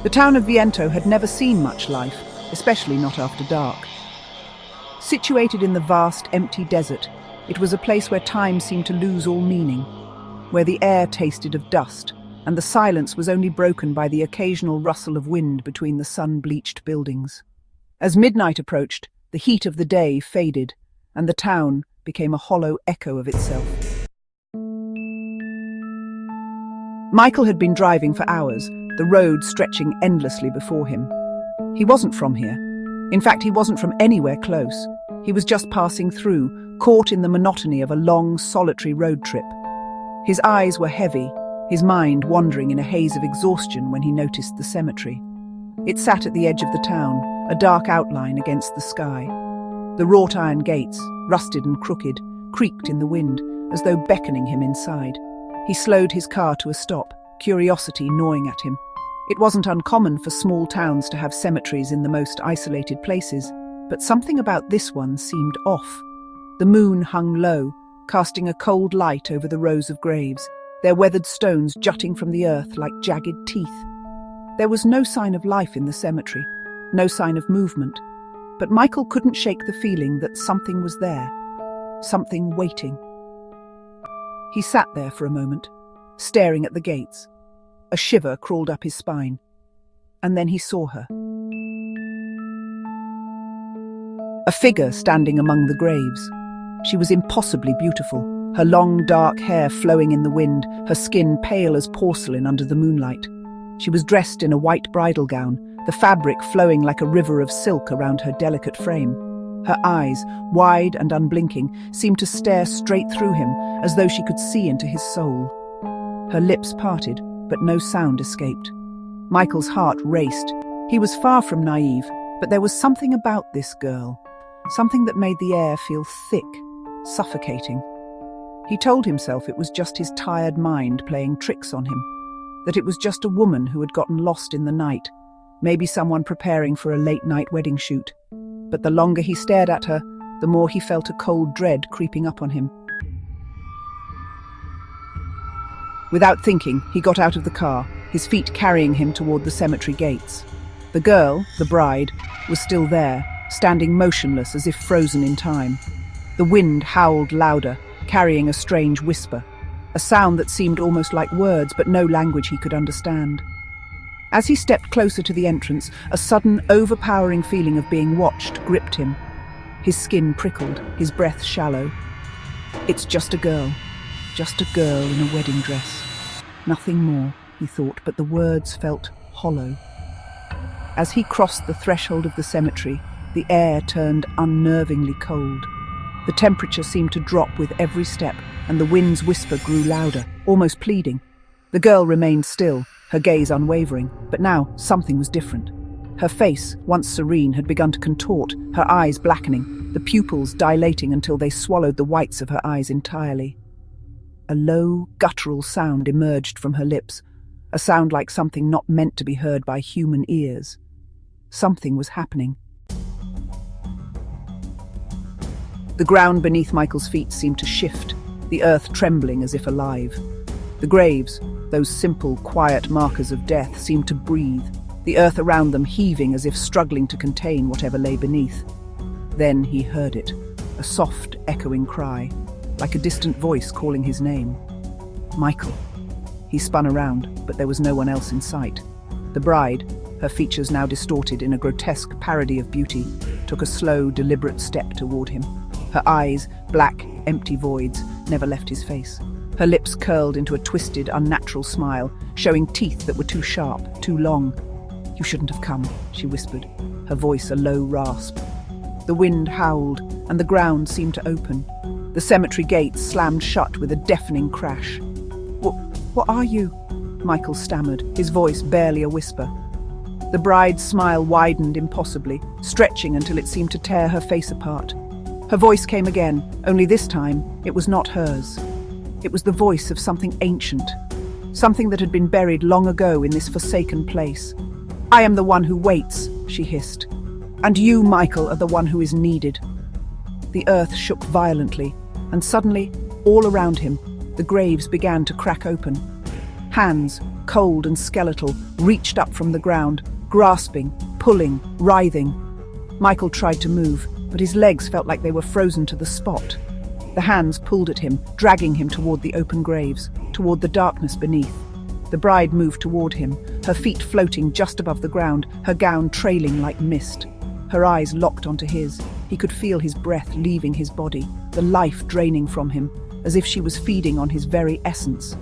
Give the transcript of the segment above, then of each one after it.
The town of Viento had never seen much life, especially not after dark. Situated in the vast, empty desert, it was a place where time seemed to lose all meaning, where the air tasted of dust, and the silence was only broken by the occasional rustle of wind between the sun-bleached buildings. As midnight approached, the heat of the day faded, and the town became a hollow echo of itself. Michael had been driving for hours, the road stretching endlessly before him. He wasn't from here. In fact, he wasn't from anywhere close. He was just passing through, caught in the monotony of a long, solitary road trip. His eyes were heavy, his mind wandering in a haze of exhaustion when he noticed the cemetery. It sat at the edge of the town, a dark outline against the sky. The wrought iron gates, rusted and crooked, creaked in the wind, as though beckoning him inside. He slowed his car to a stop, curiosity gnawing at him. It wasn't uncommon for small towns to have cemeteries in the most isolated places, but something about this one seemed off. The moon hung low, casting a cold light over the rows of graves, their weathered stones jutting from the earth like jagged teeth. There was no sign of life in the cemetery, no sign of movement, but Michael couldn't shake the feeling that something was there, something waiting. He sat there for a moment, staring at the gates. A shiver crawled up his spine, and then he saw her. A figure standing among the graves. She was impossibly beautiful, her long dark hair flowing in the wind, her skin pale as porcelain under the moonlight. She was dressed in a white bridal gown, the fabric flowing like a river of silk around her delicate frame. Her eyes, wide and unblinking, seemed to stare straight through him, as though she could see into his soul. Her lips parted, but no sound escaped. Michael's heart raced. He was far from naive, but there was something about this girl, something that made the air feel thick, suffocating. He told himself it was just his tired mind playing tricks on him, that it was just a woman who had gotten lost in the night, maybe someone preparing for a late-night wedding shoot. But the longer he stared at her, the more he felt a cold dread creeping up on him. Without thinking, he got out of the car, his feet carrying him toward the cemetery gates. The girl, the bride, was still there, standing motionless as if frozen in time. The wind howled louder, carrying a strange whisper, a sound that seemed almost like words, but no language he could understand. As he stepped closer to the entrance, a sudden, overpowering feeling of being watched gripped him. His skin prickled, his breath shallow. It's just a girl in a wedding dress. Nothing more, he thought, but the words felt hollow. As he crossed the threshold of the cemetery, the air turned unnervingly cold. The temperature seemed to drop with every step, and the wind's whisper grew louder, almost pleading. The girl remained still, her gaze unwavering, but now something was different. Her face, once serene, had begun to contort, her eyes blackening, the pupils dilating until they swallowed the whites of her eyes entirely. A low, guttural sound emerged from her lips, a sound like something not meant to be heard by human ears. Something was happening. The ground beneath Michael's feet seemed to shift, the earth trembling as if alive. The graves, those simple, quiet markers of death, seemed to breathe, the earth around them heaving as if struggling to contain whatever lay beneath. Then he heard it, a soft, echoing cry, like a distant voice calling his name. Michael. He spun around, but there was no one else in sight. The bride, her features now distorted in a grotesque parody of beauty, took a slow, deliberate step toward him. Her eyes, black, empty voids, never left his face. Her lips curled into a twisted, unnatural smile, showing teeth that were too sharp, too long. "You shouldn't have come," she whispered, her voice a low rasp. The wind howled, and the ground seemed to open. The cemetery gates slammed shut with a deafening crash. What are you?" Michael stammered, his voice barely a whisper. The bride's smile widened impossibly, stretching until it seemed to tear her face apart. Her voice came again, only this time it was not hers. It was the voice of something ancient, something that had been buried long ago in this forsaken place. "I am the one who waits," she hissed. "And you, Michael, are the one who is needed." The earth shook violently, and suddenly, all around him, the graves began to crack open. Hands, cold and skeletal, reached up from the ground, grasping, pulling, writhing. Michael tried to move, but his legs felt like they were frozen to the spot. The hands pulled at him, dragging him toward the open graves, toward the darkness beneath. The bride moved toward him, her feet floating just above the ground, her gown trailing like mist. Her eyes locked onto his. He could feel his breath leaving his body, the life draining from him, as if she was feeding on his very essence.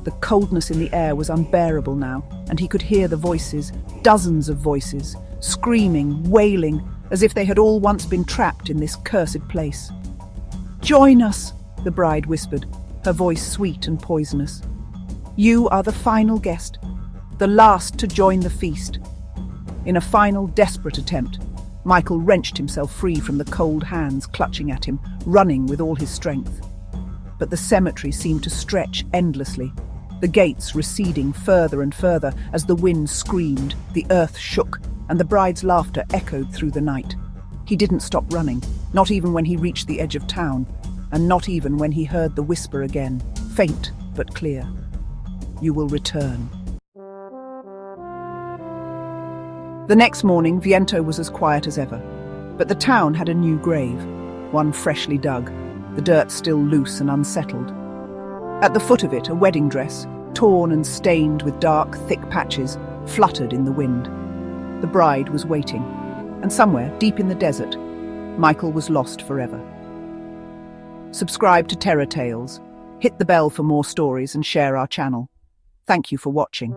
The coldness in the air was unbearable now, and he could hear the voices, dozens of voices, screaming, wailing, as if they had all once been trapped in this cursed place. "Join us," the bride whispered, her voice sweet and poisonous. "You are the final guest, the last to join the feast." In a final, desperate attempt, Michael wrenched himself free from the cold hands clutching at him, running with all his strength. But the cemetery seemed to stretch endlessly, the gates receding further and further as the wind screamed, the earth shook, and the bride's laughter echoed through the night. He didn't stop running, not even when he reached the edge of town, and not even when he heard the whisper again, faint but clear. "You will return." The next morning, Viento was as quiet as ever, but the town had a new grave, one freshly dug, the dirt still loose and unsettled. At the foot of it, a wedding dress, torn and stained with dark, thick patches, fluttered in the wind. The bride was waiting, and somewhere, deep in the desert, Michael was lost forever. Subscribe to Terror Tales, hit the bell for more stories and share our channel. Thank you for watching.